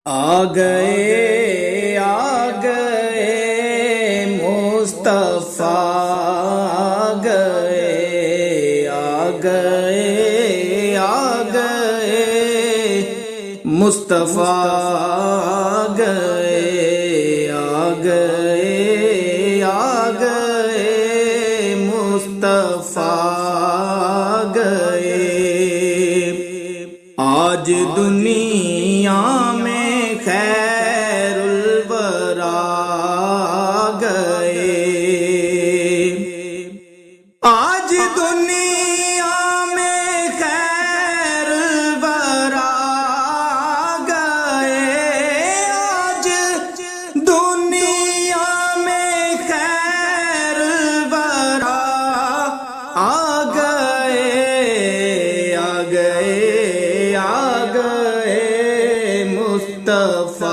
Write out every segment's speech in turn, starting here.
آ گئے مصطفیٰ، آ گئے مصطفیٰ، آ گئے مصطفیٰ، آ گئے۔ آج دنیا میں خیر الورا گئے، آج دنیا میں خیر الورا گئے، آج دنیا میں خیر الورا آ گئے، مصطفیٰ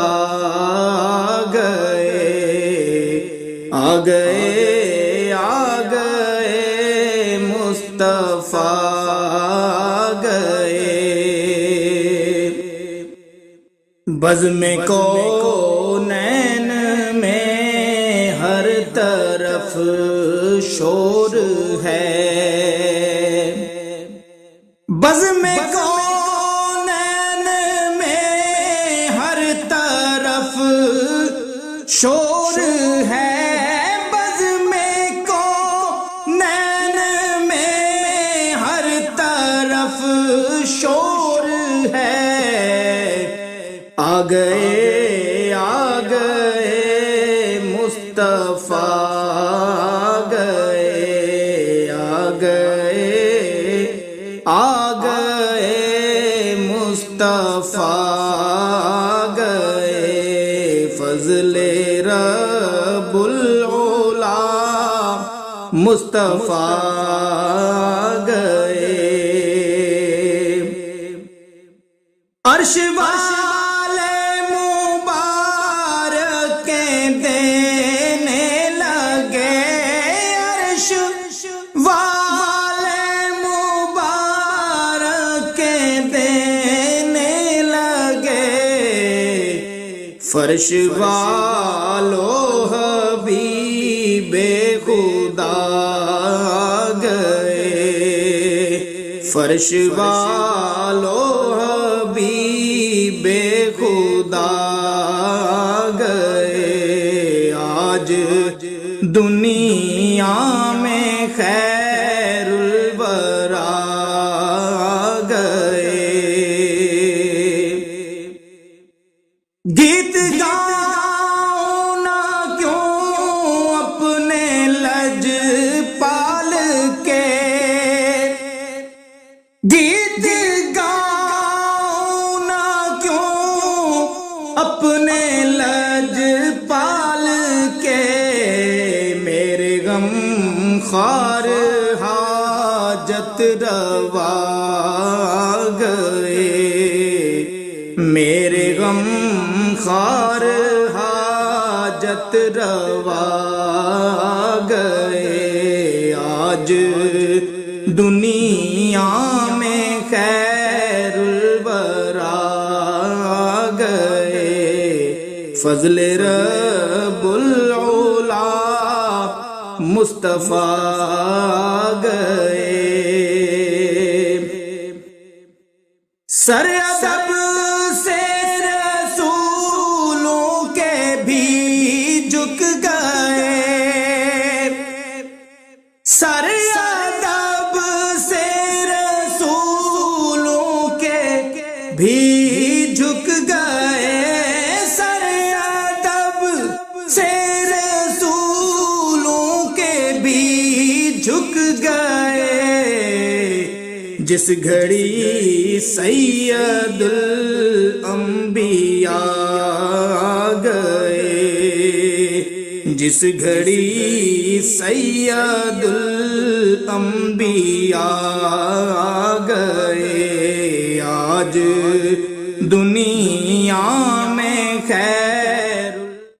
آ گئے مصطفیٰ آ گئے۔ بزم کونین میں ہر طرف شور ہے، بزم شور ہے، بزم کونین میں ہر طرف شور ہے۔ آ گئے مصطفیٰ، آ گئے مصطفیٰ، آ گئے۔ فضل رب العلا مصطفیٰ آ گئے، عرش والے مبارک دینے لگے، عرش والے مبارک دینے لگے، فرش والو حبیب خدا گئے، فرش والو حبیب خدا گئے۔ آج دنیا میں خیر الورا گئے، گیت گاؤں نہ کیوں اپنے لج پال کے، گیت گاؤں نہ کیوں اپنے لج پال کے، میرے غم خوار حاجت روا گئے، میرے غم خوار حاجت روا گئے۔ آج دنیا میں خیر الورا گئے، فضل رب العلا مصطفیٰ گئے۔ سر ادب سے رسولوں کے بھی جھک گئے، سر ادب سے رسولوں کے بھی جھک گئے، سر ادب سے رسولوں کے بھی جھک گئے۔ جس گھڑی سید الانبیاء گئے، جس گھڑی سید الانبیاء گئے، آج دنیا میں خیر